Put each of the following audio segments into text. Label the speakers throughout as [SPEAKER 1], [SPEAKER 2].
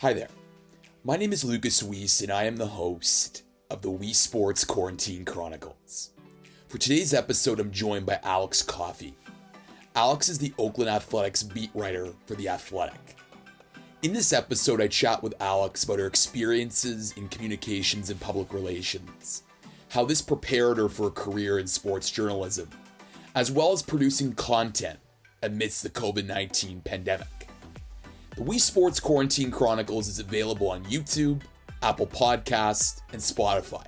[SPEAKER 1] Hi there. My name is Lucas Weiss, and I am the host of the Weesesports Quarantine Chronicles. For today's episode, I'm joined by Alex Coffey. Alex is the Oakland Athletics Beat Writer for The Athletic. In this episode, I chat with Alex about her experiences in communications and public relations, how this prepared her for a career in sports journalism, as well as producing content amidst the COVID-19 pandemic. The Weesports Quarantine Chronicles is available on YouTube, Apple Podcasts, and Spotify.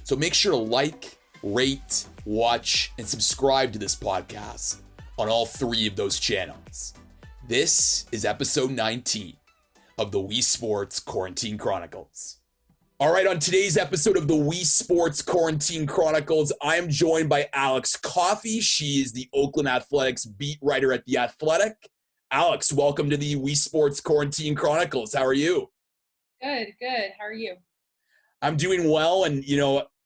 [SPEAKER 1] So make sure to like, rate, watch, and subscribe to this podcast on all three of those channels. This is episode 19 of the Weesports Quarantine Chronicles. All right, on today's episode of the Weesports Quarantine Chronicles, I am joined by Alex Coffey. She is the Oakland Athletics beat writer at The Athletic. Alex, welcome to the Weesports Quarantine Chronicles. How are you?
[SPEAKER 2] Good. How are you?
[SPEAKER 1] I'm doing well, and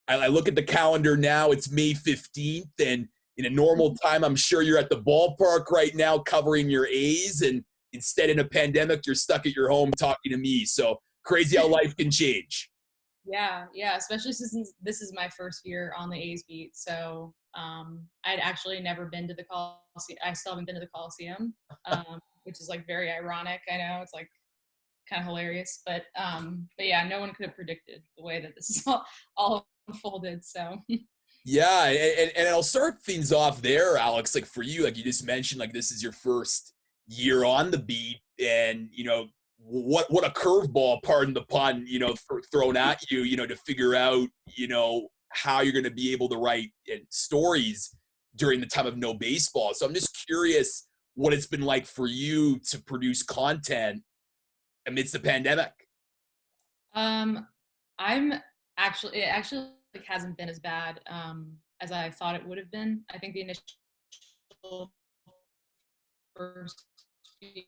[SPEAKER 1] I look at the calendar now. It's May 15th, and in a normal time, I'm sure you're at the ballpark right now covering your A's, and instead in a pandemic, you're stuck at your home talking to me. So crazy how life can change.
[SPEAKER 2] Yeah, especially since this is my first year on the A's beat. So I'd actually never been to the Coliseum. I still haven't been to the Coliseum, which is like very ironic. I know it's like kind of hilarious, but yeah, no one could have predicted the way that this is all unfolded. So
[SPEAKER 1] yeah, and I'll start things off there, Alex. Like for you, like you just mentioned, like this is your first year on the beat, and what a curveball, pardon the pun, thrown at you, to figure out, how you're going to be able to write stories during the time of no baseball. So I'm just curious what it's been like for you to produce content amidst the pandemic.
[SPEAKER 2] It actually like hasn't been as bad as I thought it would have been. I think the initial first few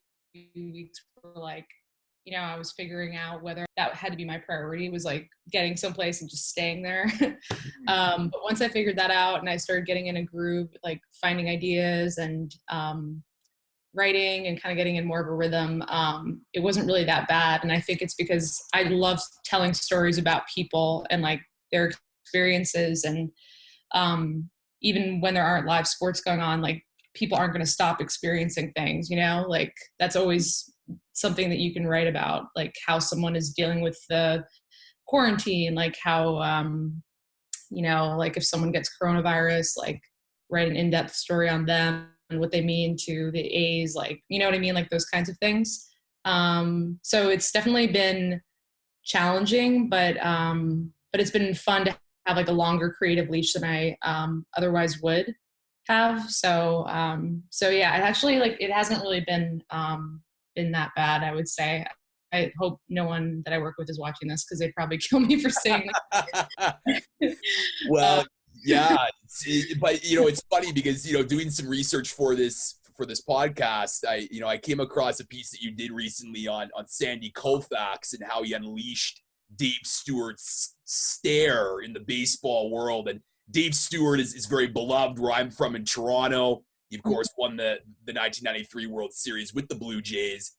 [SPEAKER 2] weeks were like, I was figuring out whether that had to be my priority, was like getting someplace and just staying there. But once I figured that out and I started getting in a groove, like finding ideas and writing and kind of getting in more of a rhythm, it wasn't really that bad. And I think it's because I love telling stories about people and like their experiences. And even when there aren't live sports going on, like people aren't going to stop experiencing things, like that's always something that you can write about, like how someone is dealing with the quarantine, like how, like if someone gets coronavirus, like write an in-depth story on them and what they mean to the A's, like, you know what I mean? Like those kinds of things. So it's definitely been challenging, but it's been fun to have like a longer creative leash than I otherwise would have. So yeah, it actually like, it hasn't really been that bad, I would say. I hope no one that I work with is watching this because they'd probably kill me for saying that.
[SPEAKER 1] Well, yeah, but it's funny because doing some research for this podcast, I came across a piece that you did recently on Sandy Koufax and how he unleashed Dave Stewart's stare in the baseball world. And Dave Stewart is very beloved where I'm from in Toronto. He, of course, won the 1993 World Series with the Blue Jays.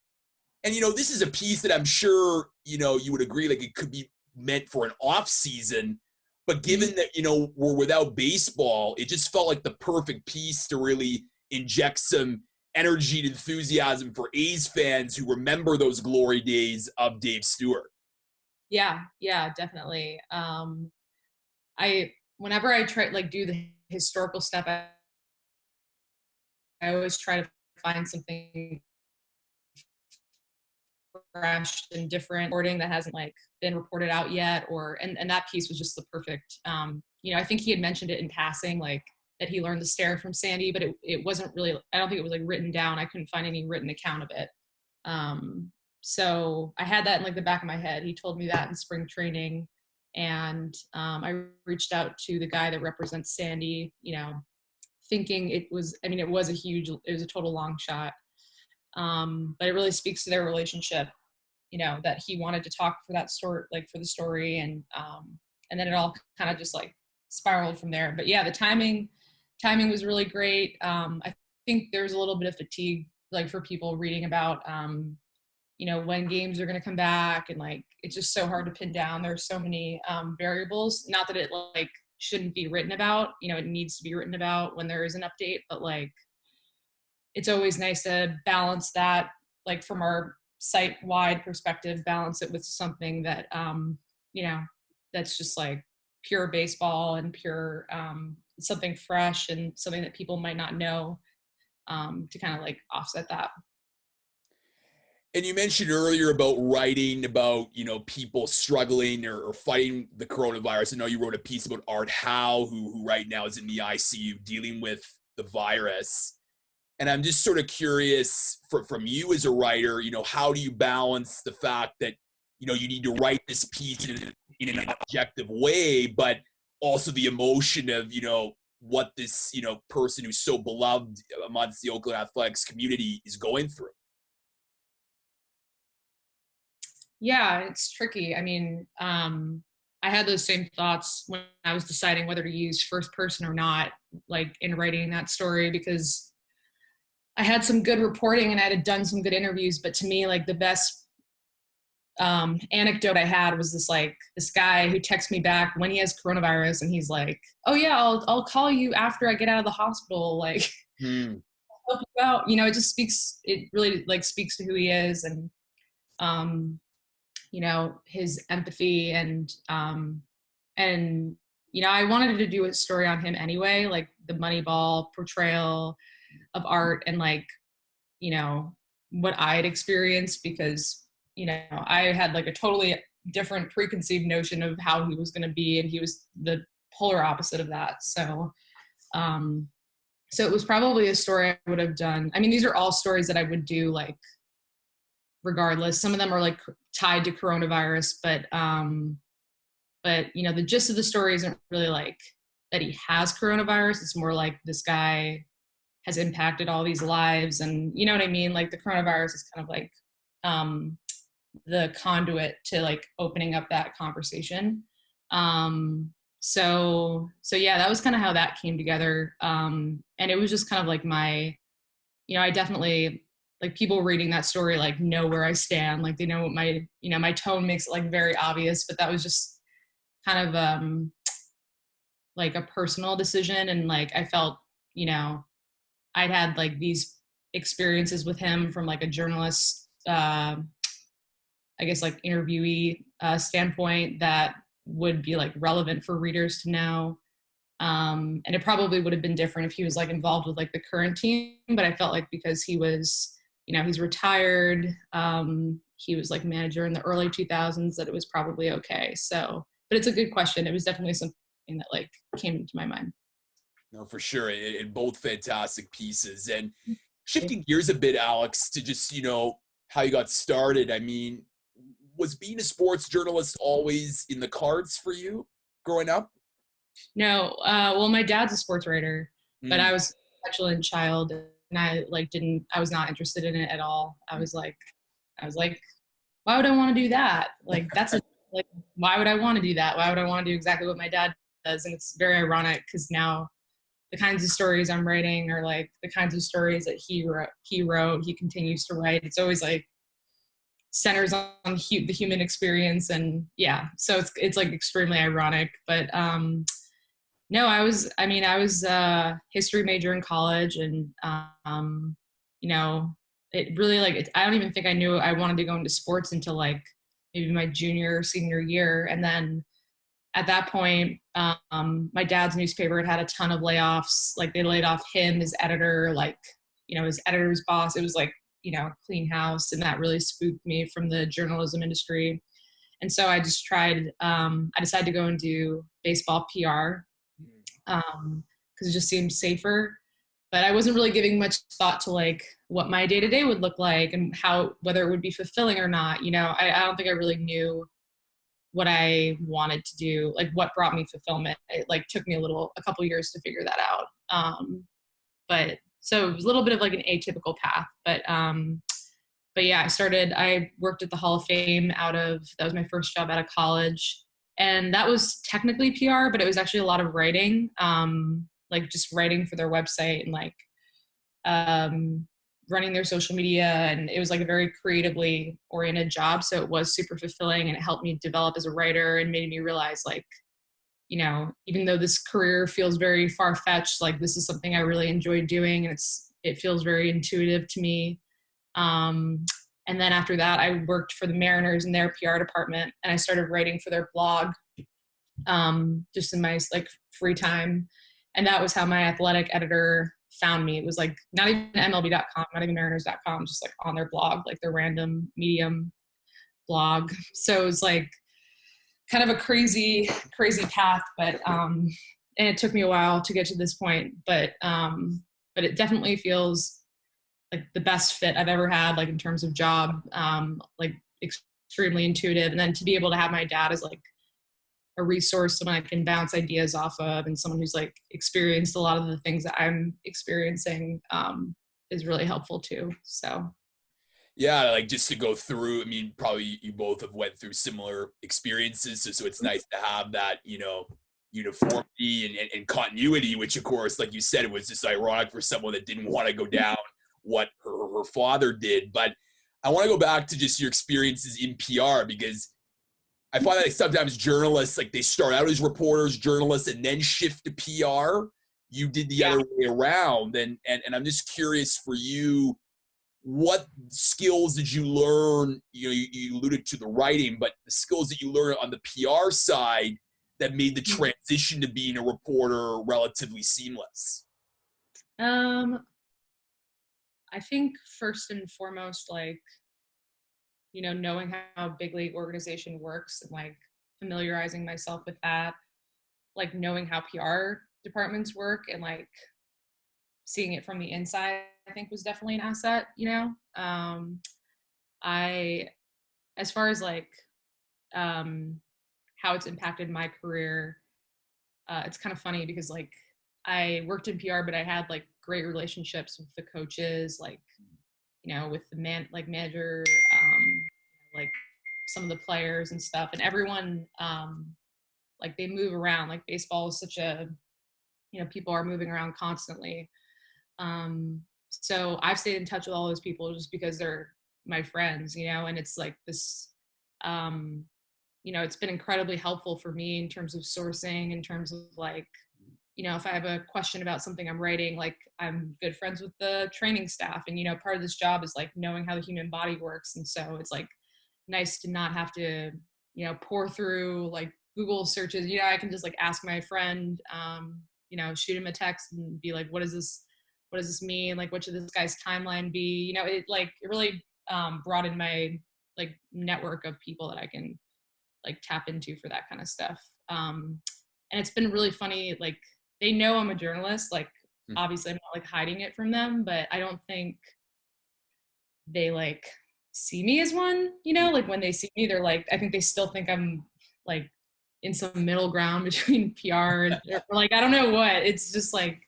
[SPEAKER 1] And, this is a piece that I'm sure, you would agree, like it could be meant for an off season. But given that, we're without baseball, it just felt like the perfect piece to really inject some energy and enthusiasm for A's fans who remember those glory days of Dave Stewart.
[SPEAKER 2] Yeah, definitely. Whenever I try like do the historical stuff, I always try to find something fresh and different reporting that hasn't like been reported out yet, and that piece was just the perfect. I think he had mentioned it in passing, like that he learned the stare from Sandy, but it wasn't really. I don't think it was like written down. I couldn't find any written account of it. So I had that in like the back of my head. He told me that in spring training, and I reached out to the guy that represents Sandy, thinking it was a total long shot. But it really speaks to their relationship, that he wanted to talk for that story, like for the story. And then it all kind of just like spiraled from there. But yeah, the timing was really great. I think there's a little bit of fatigue, like for people reading about when games are going to come back, and like it's just so hard to pin down. There's so many variables. Not that it like shouldn't be written about. It needs to be written about when there is an update, but like it's always nice to balance that, like from our site-wide perspective, balance it with something that that's just like pure baseball and pure something fresh and something that people might not know, to kind of like offset that.
[SPEAKER 1] And you mentioned earlier about writing about, people struggling or fighting the coronavirus. I know you wrote a piece about Art Howe, who right now is in the ICU dealing with the virus. And I'm just sort of curious from you as a writer, how do you balance the fact that, you need to write this piece in an objective way, but also the emotion of, what this, person who's so beloved amongst the Oakland Athletics community is going through?
[SPEAKER 2] Yeah, it's tricky. I mean, I had those same thoughts when I was deciding whether to use first person or not, like in writing that story, because I had some good reporting and I had done some good interviews. But to me, like the best anecdote I had was this guy who texts me back when he has coronavirus, and he's like, "Oh yeah, I'll call you after I get out of the hospital." Like, help you out. It just speaks. It really like speaks to who he is, and his empathy, and I wanted to do a story on him anyway, like the Moneyball portrayal of Art, and like what I had experienced, because I had like a totally different preconceived notion of how he was going to be, and he was the polar opposite of that. So it was probably a story I would have done. I mean, these are all stories that I would do like regardless. Some of them are like tied to coronavirus, but the gist of the story isn't really like that he has coronavirus. It's more like this guy has impacted all these lives, and you know what I mean? Like the coronavirus is kind of like the conduit to like opening up that conversation. So yeah, that was kind of how that came together. And it was just kind of like I definitely, like, people reading that story like know where I stand, like they know what my tone makes it like very obvious, but that was just kind of like a personal decision. And like I felt I'd had like these experiences with him from like a journalist, I guess like interviewee standpoint, that would be like relevant for readers to know. And it probably would have been different if he was like involved with like the current team, but I felt like because he was, he's retired, he was like manager in the early 2000s, that it was probably okay. So, but it's a good question. It was definitely something that like came into my mind.
[SPEAKER 1] No, for sure. And both fantastic pieces. And shifting gears a bit, Alex, to just, how you got started. I mean, was being a sports journalist always in the cards for you growing up?
[SPEAKER 2] No. Well, my dad's a sports writer, but I was a petulant child, and I was not interested in it at all. I was like, why would I want to do that? Like, like, why would I want to do that? Why would I want to do exactly what my dad does? And it's very ironic because now the kinds of stories I'm writing are like the kinds of stories that he wrote, he continues to write. It's always like centers on the human experience. And yeah, so it's like extremely ironic, but no, I was a history major in college, and it really I don't even think I knew I wanted to go into sports until like maybe my junior or senior year. And then at that point, my dad's newspaper had a ton of layoffs. Like they laid off him, his editor, like, his editor's boss. It was like, clean house. And that really spooked me from the journalism industry. And so I just I decided to go and do baseball PR, because it just seemed safer. But I wasn't really giving much thought to like what my day-to-day would look like and whether it would be fulfilling or not. I don't think I really knew what I wanted to do, like what brought me fulfillment. It like took me a couple years to figure that out. But so it was a little bit of like an atypical path, but yeah, I worked at the Hall of Fame that was my first job out of college. And that was technically PR, but it was actually a lot of writing, like just writing for their website, and like running their social media, and it was like a very creatively oriented job. So it was super fulfilling, and it helped me develop as a writer and made me realize like, you know, even though this career feels very far-fetched, like this is something I really enjoy doing, and it feels very intuitive to me. And then after that, I worked for the Mariners in their PR department, and I started writing for their blog, just in my like free time. And that was how my athletic editor found me. It was like not even MLB.com, not even Mariners.com, just like on their blog, like their random Medium blog. So it was like kind of a crazy path, but and it took me a while to get to this point, but it definitely feels like the best fit I've ever had, like in terms of job, like extremely intuitive. And then to be able to have my dad as like a resource, someone I can bounce ideas off of, and someone who's like experienced a lot of the things that I'm experiencing, is really helpful too. So.
[SPEAKER 1] Yeah, like just to go through, I mean, probably you both have went through similar experiences. So it's nice to have that, you know, uniformity and continuity, which of course, like you said, it was just ironic for someone that didn't want to go down what her father did. But I want to go back to just your experiences in PR, because I find that like sometimes journalists, like they start out as reporters, journalists, and then shift to PR. You did the other way around. And I'm just curious for you, what skills did you learn? You know, you alluded to the writing, but the skills that you learned on the PR side that made the transition to being a reporter relatively seamless?
[SPEAKER 2] I think first and foremost, like, you know, knowing how big league organization works and like familiarizing myself with that, like knowing how PR departments work and like seeing it from the inside, I think was definitely an asset, you know? As far as like, how it's impacted my career, it's kind of funny because like I worked in PR, but I had like great relationships with the coaches, like, you know, with the manager, like some of the players and stuff, and everyone, like they move around. Like baseball is such a, you know, people are moving around constantly. So I've stayed in touch with all those people just because they're my friends, you know, and it's like this, you know, it's been incredibly helpful for me in terms of sourcing, in terms of like, you know, if I have a question about something I'm writing, like I'm good friends with the training staff, and, you know, part of this job is like knowing how the human body works. And so it's like nice to not have to, you know, pour through like Google searches. You know, I can just like ask my friend, you know, shoot him a text and be like, what does this mean? Like, what should this guy's timeline be? You know, it really broadened my like network of people that I can like tap into for that kind of stuff. And it's been really funny. Like they know I'm a journalist. Like obviously I'm not like hiding it from them, but I don't think they like see me as one, you know, like when they see me, they're like, I think they still think I'm like in some middle ground between PR and or like, I don't know what. It's just like,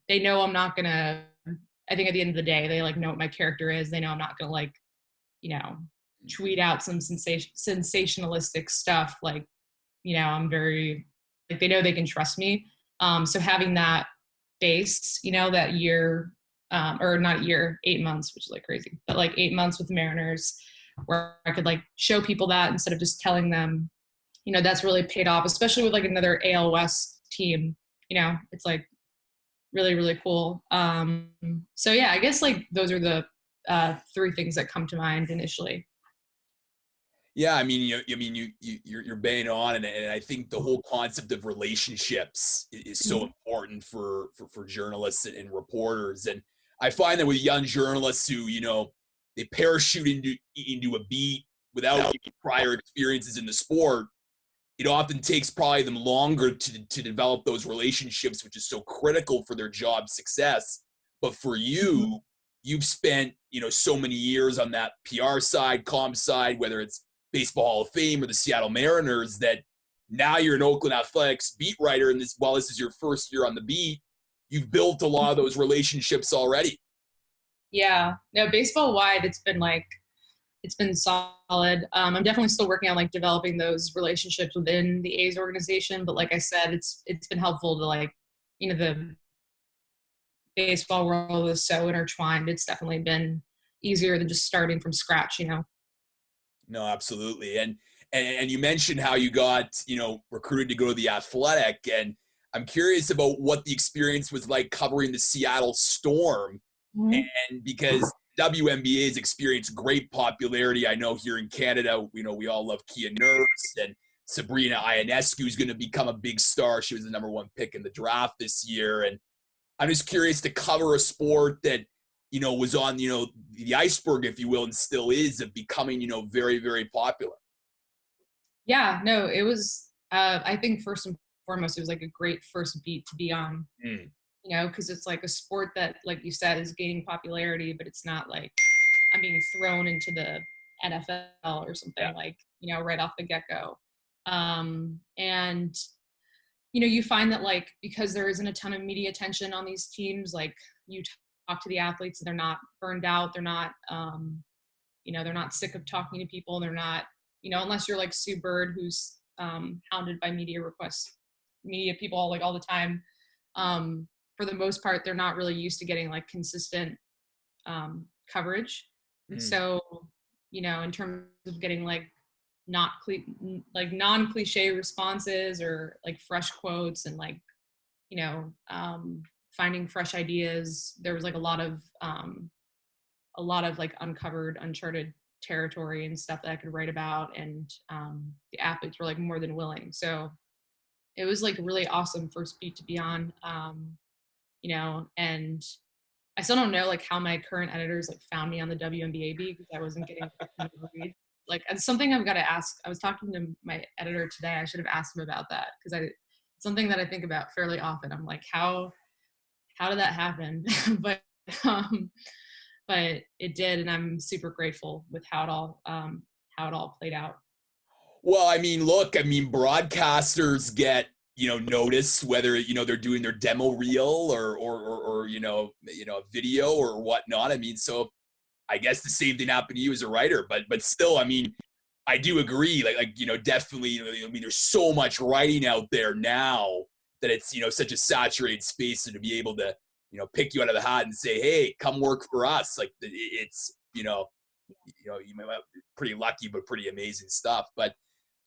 [SPEAKER 2] they know I'm not gonna, I think at the end of the day, they like know what my character is. They know I'm not gonna like, you know, tweet out some sensationalistic stuff. Like, you know, I'm very, like, they know they can trust me. So having that base, you know, that year, or not year, 8 months, which is like crazy, but like 8 months with the Mariners where I could like show people that instead of just telling them, you know, that's really paid off, especially with like another AL West team, you know, it's like really, really cool. So yeah, I guess like those are the three things that come to mind initially.
[SPEAKER 1] Yeah, I mean, you're bang on, and I think the whole concept of relationships is so important for journalists and reporters. And I find that with young journalists who, you know, they parachute into a beat without prior experiences in the sport, it often takes probably them longer to develop those relationships, which is so critical for their job success. But for you, you've spent, you know, so many years on that PR side, comm side, whether it's Baseball Hall of Fame or the Seattle Mariners, that now you're an Oakland Athletics beat writer, and while this is your first year on the beat, you've built a lot of those relationships already.
[SPEAKER 2] Yeah, no, baseball wide, it's been solid. I'm definitely still working on like developing those relationships within the A's organization, but like I said, it's been helpful to like, you know, baseball world is so intertwined. It's definitely been easier than just starting from scratch, you know?
[SPEAKER 1] No, absolutely. And you mentioned how you got, recruited to go to the Athletic, and I'm curious about what the experience was like covering the Seattle Storm.
[SPEAKER 2] Mm-hmm.
[SPEAKER 1] And because WNBA has experienced great popularity, I know here in Canada, we all love Kia Nurse, and Sabrina Ionescu is going to become a big star. She was the number 1 pick in the draft this year. And I'm just curious to cover a sport that, was on, the iceberg, if you will, and still is, of becoming, very, very popular.
[SPEAKER 2] Yeah, no, it was, I think first and foremost, it was like a great first beat to be on, because it's like a sport that, like you said, is gaining popularity, but it's not like I'm being thrown into the NFL or something like, right off the get-go. And, you find that like, because there isn't a ton of media attention on these teams, like you talk to the athletes and they're not burned out. They're not, they're not sick of talking to people. They're not, unless you're like Sue Bird, who's hounded by media people like all the time. For the most part, they're not really used to getting like consistent coverage. So, in terms of getting like non-cliche responses or like fresh quotes and like, finding fresh ideas, there was like a lot of like uncovered, uncharted territory and stuff that I could write about, and the athletes were like more than willing. So it was like really awesome first beat to be on, and I still don't know like how my current editors like found me on the WNBA beat, because I wasn't getting a read. Like it's something I've got to ask. I was talking to my editor today. I should have asked him about that, because it's something that I think about fairly often. I'm like, how did that happen? but it did, and I'm super grateful with how it all played out.
[SPEAKER 1] Well, broadcasters get, notice whether, they're doing their demo reel or a video or whatnot. So I guess the same thing happened to you as a writer, but still, I do agree. Definitely, there's so much writing out there now that it's, such a saturated space, and to be able to, pick you out of the hat and say, hey, come work for us. Like it's, you might be pretty lucky, but pretty amazing stuff. But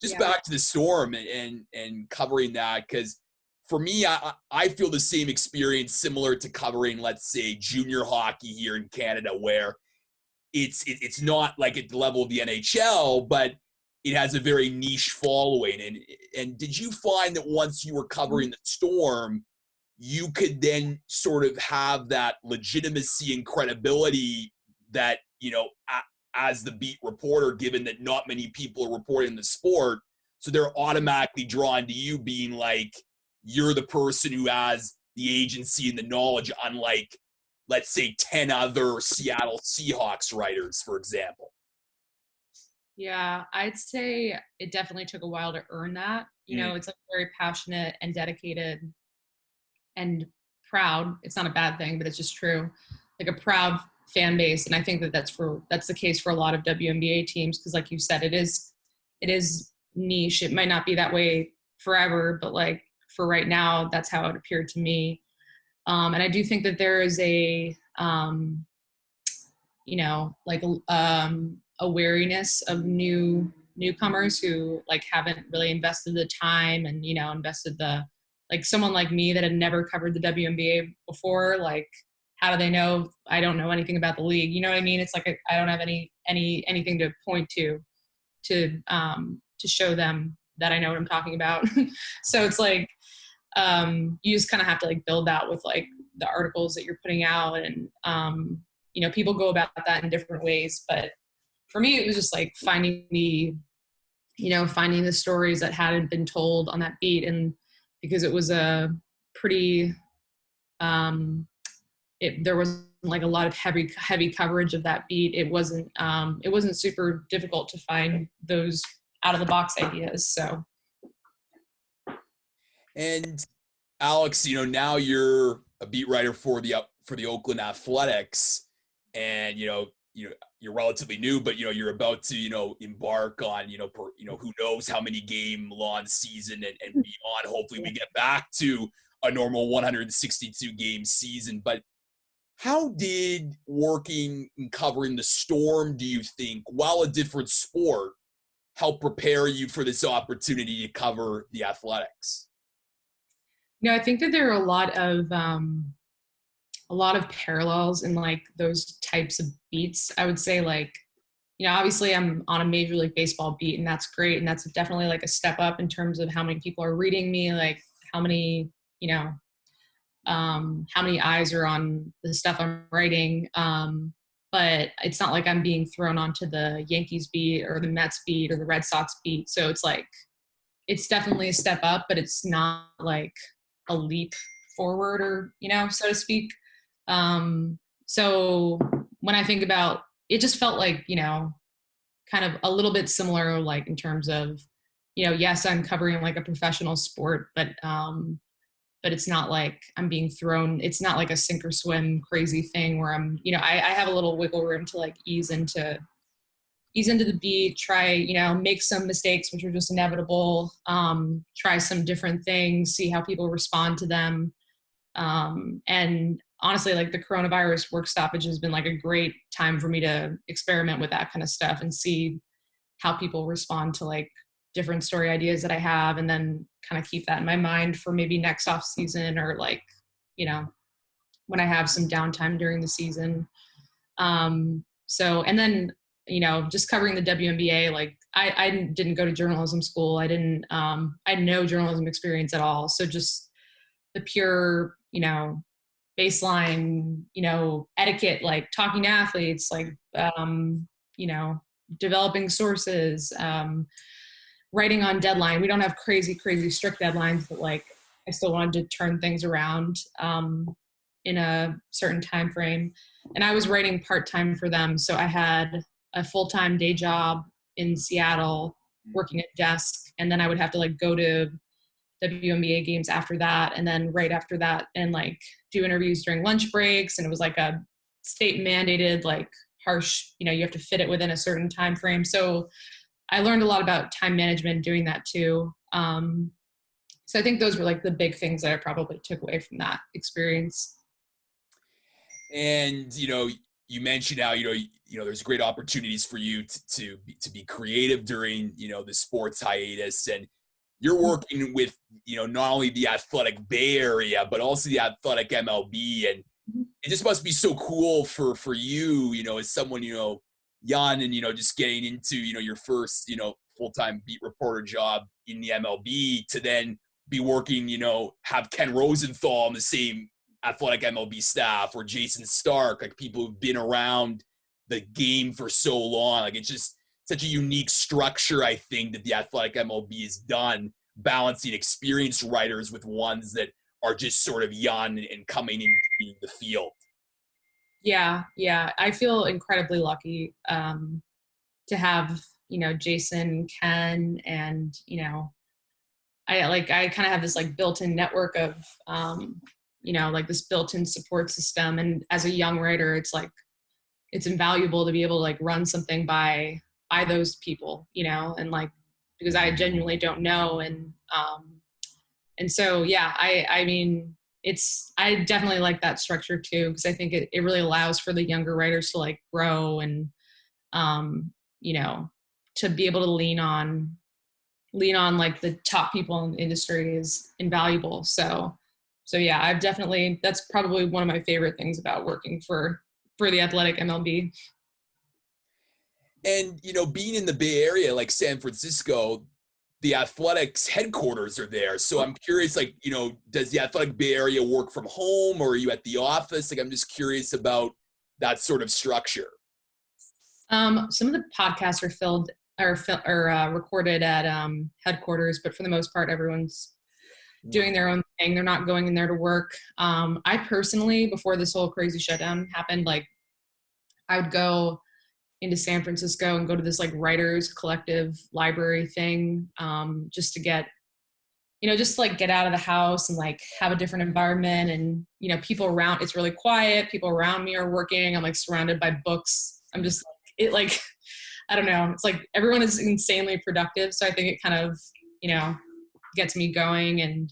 [SPEAKER 1] just back to the Storm and covering that, because for me, I feel the same experience similar to covering, let's say, junior hockey here in Canada, where it's not like at the level of the NHL, but it has a very niche following. And did you find that once you were covering the Storm, you could then sort of have that legitimacy and credibility that, as the beat reporter, given that not many people are reporting the sport, so they're automatically drawn to you, being like, you're the person who has the agency and the knowledge, unlike, let's say, 10 other Seattle Seahawks writers, for example?
[SPEAKER 2] Yeah, I'd say it definitely took a while to earn that. It's like very passionate and dedicated and proud. It's not a bad thing, but it's just true. Like a proud fan base. And I think that's the case for a lot of WNBA teams, because like you said, it is niche. It might not be that way forever, but like for right now, that's how it appeared to me. And I do think that there is a a wariness of newcomers who like haven't really invested the time and invested the, like someone like me that had never covered the WNBA before, like how do they know I don't know anything about the league? You know what I mean? It's like I don't have anything to point to show them that I know what I'm talking about. So it's like you just kind of have to like build that with like the articles that you're putting out, and people go about that in different ways. But for me, it was just like finding the stories that hadn't been told on that beat. And because it was a pretty, there wasn't like a lot of heavy coverage of that beat. It wasn't super difficult to find those out of the box ideas. So.
[SPEAKER 1] And Alex, now you're a beat writer for the Oakland Athletics, and you're relatively new, but you're about to embark on who knows how many game long season and beyond. Hopefully, we get back to a normal 162 game season. But How did working and covering the Storm, do you think, while a different sport, help prepare you for this opportunity to cover the Athletics?
[SPEAKER 2] I think that there are a lot of parallels in like those types of beats. I would say like, obviously I'm on a Major League Baseball beat, and that's great. And that's definitely like a step up in terms of how many people are reading me, like how many, how many eyes are on the stuff I'm writing. But it's not like I'm being thrown onto the Yankees beat or the Mets beat or the Red Sox beat. So it's like, it's definitely a step up, but it's not like a leap forward or, so to speak. So when I think about it, just felt like, kind of a little bit similar, like in terms of, yes, I'm covering like a professional sport, but it's not like I'm being thrown. It's not like a sink or swim crazy thing where I'm, I have a little wiggle room to like ease into the beat, try, make some mistakes, which are just inevitable, try some different things, see how people respond to them. And honestly, like the coronavirus work stoppage has been like a great time for me to experiment with that kind of stuff and see how people respond to like different story ideas that I have, and then kind of keep that in my mind for maybe next off season, or like, when I have some downtime during the season. So, and then, just covering the WNBA, like I didn't go to journalism school. I had no journalism experience at all. So just the pure, baseline, etiquette, like talking to athletes, like, developing sources, writing on deadline. We don't have crazy, crazy strict deadlines, but like I still wanted to turn things around in a certain time frame. And I was writing part-time for them. So I had a full-time day job in Seattle working at desk. And then I would have to like go to WNBA games after that. And then right after that, and like do interviews during lunch breaks. And it was like a state mandated, like harsh, you have to fit it within a certain time frame. So I learned a lot about time management doing that too. So I think those were like the big things that I probably took away from that experience.
[SPEAKER 1] And you mentioned how there's great opportunities for you to be creative during the sports hiatus, and you're working with not only the Athletic Bay Area but also the Athletic MLB, and it just must be so cool for you, as someone young and just getting into your first full-time beat reporter job in the MLB, to then be working, have Ken Rosenthal on the same Athletic MLB staff, or Jason Stark, like people who've been around the game for so long. Like it's just such a unique structure, I think, that the Athletic MLB has done, balancing experienced writers with ones that are just sort of young and coming into the field.
[SPEAKER 2] Yeah. I feel incredibly lucky to have, Jason, Ken, and, I kind of have this like built-in network of, like this built-in support system. And as a young writer, it's like, it's invaluable to be able to like run something by those people, and like, because I genuinely don't know. And so, yeah, I mean, I definitely like that structure too, because I think it really allows for the younger writers to like grow and, to be able to lean on like the top people in the industry is invaluable. So yeah, that's probably one of my favorite things about working for the Athletic MLB.
[SPEAKER 1] And being in the Bay Area, like San Francisco, the Athletics headquarters are there. So I'm curious, like, does the Athletic Bay Area work from home, or are you at the office? Like, I'm just curious about that sort of structure.
[SPEAKER 2] Some of the podcasts are recorded at headquarters, but for the most part, everyone's doing their own thing. They're not going in there to work. I personally, before this whole crazy shutdown happened, like I would go into San Francisco and go to this like writers collective library thing, just to get, just to like get out of the house and like have a different environment. And, people around, it's really quiet. People around me are working. I'm like surrounded by books. I'm just I don't know. It's like everyone is insanely productive. So I think it kind of, gets me going. And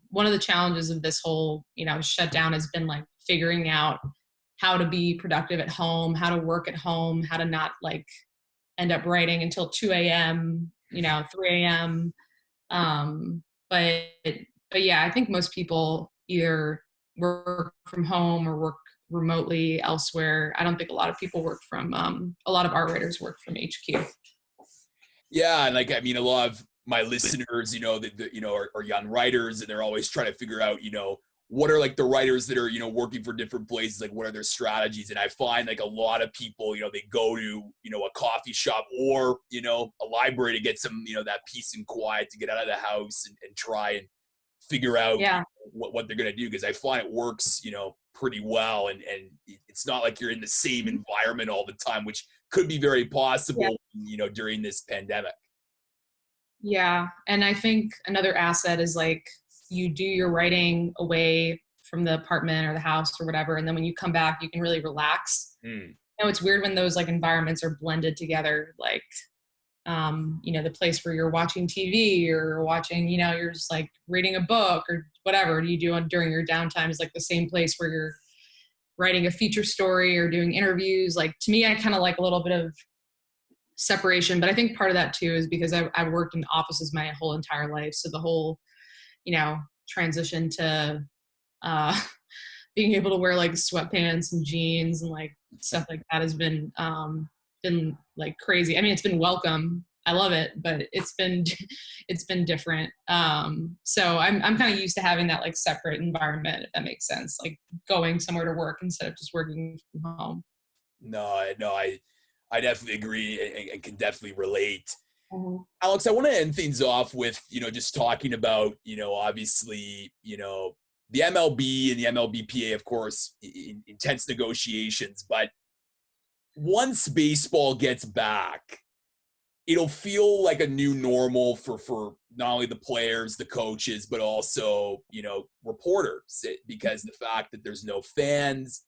[SPEAKER 2] one of the challenges of this whole, shutdown has been like figuring out how to be productive at home, how to work at home, how to not like end up writing until 2 a.m., 3 a.m. But yeah, I think most people either work from home or work remotely elsewhere. I don't think a lot of people work from, a lot of art writers work from HQ.
[SPEAKER 1] Yeah, and like, I mean, a lot of my listeners, are young writers, and they're always trying to figure out, what are like the writers that are, working for different places, like what are their strategies? And I find like a lot of people, they go to, a coffee shop or, a library to get some, that peace and quiet to get out of the house and try and figure out what they're going to do. Because I find it works, pretty well. And it's not like you're in the same environment all the time, which could be very possible, during this pandemic.
[SPEAKER 2] Yeah. And I think another asset is like you do your writing away from the apartment or the house or whatever. And then when you come back, you can really relax. It's weird when those like environments are blended together, like, the place where you're watching TV or watching, you're just like reading a book or whatever you do during your downtime is like the same place where you're writing a feature story or doing interviews. Like to me, I kind of like a little bit of separation, but I think part of that too is because I've worked in offices my whole entire life. So the whole, transition to being able to wear like sweatpants and jeans and like stuff like that has been like crazy. I mean, it's been welcome. I love it, but it's been different. So I'm kind of used to having that like separate environment, if that makes sense, like going somewhere to work instead of just working from home.
[SPEAKER 1] No, I definitely agree and can definitely relate.
[SPEAKER 2] Mm-hmm.
[SPEAKER 1] Alex, I want to end things off with, just talking about, obviously, the MLB and the MLBPA, of course, intense negotiations. But once baseball gets back, it'll feel like a new normal for not only the players, the coaches, but also, reporters, because the fact that there's no fans,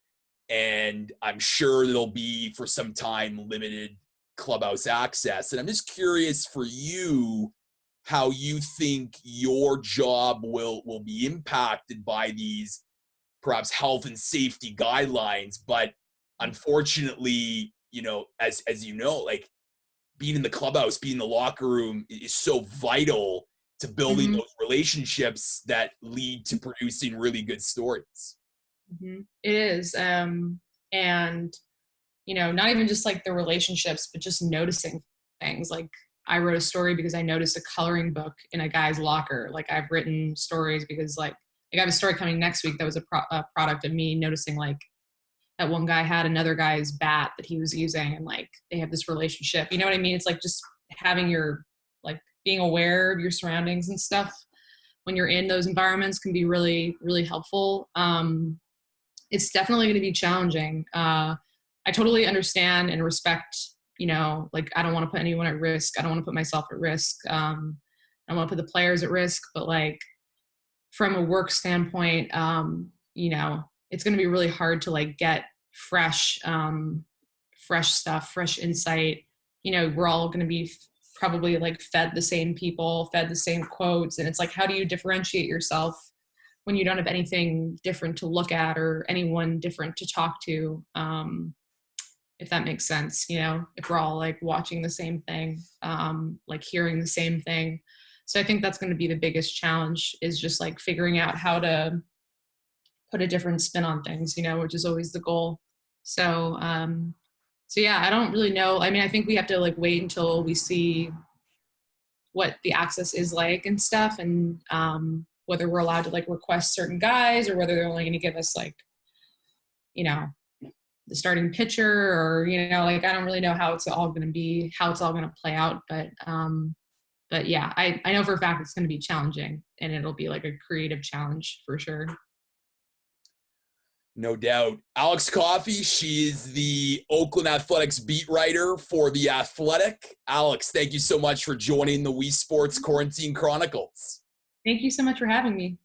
[SPEAKER 1] and I'm sure there'll be for some time limited Clubhouse access. And I'm just curious for you, how you think your job will be impacted by these perhaps health and safety guidelines. But unfortunately, as like being in the clubhouse, being in the locker room is so vital to building those relationships that lead to producing really good stories.
[SPEAKER 2] It is. And, not even just like the relationships, but just noticing things. Like I wrote a story because I noticed a coloring book in a guy's locker. Like I've written stories because like I have a story coming next week that was a product of me noticing like that one guy had another guy's bat that he was using, and like they have this relationship. You know what I mean? It's like just having your, like being aware of your surroundings and stuff when you're in those environments can be really, really helpful. It's definitely going to be challenging. I totally understand and respect, like I don't want to put anyone at risk. I don't want to put myself at risk. I don't want to put the players at risk, but like from a work standpoint, it's going to be really hard to like get fresh stuff, fresh insight. We're all going to be probably like fed the same people, fed the same quotes. And it's like, how do you differentiate yourself when you don't have anything different to look at or anyone different to talk to? If that makes sense, if we're all like watching the same thing, like hearing the same thing. So I think that's going to be the biggest challenge, is just like figuring out how to put a different spin on things, which is always the goal. So yeah, I don't really know. I mean, I think we have to like wait until we see what the access is like and stuff, and whether we're allowed to like request certain guys or whether they're only going to give us like, the starting pitcher or, like, I don't really know how it's all going to play out. But yeah, I know for a fact it's going to be challenging, and it'll be like a creative challenge for sure.
[SPEAKER 1] No doubt. Alex Coffey, she is the Oakland Athletics beat writer for The Athletic. Alex, thank you so much for joining the Weesports Quarantine Chronicles.
[SPEAKER 2] Thank you so much for having me.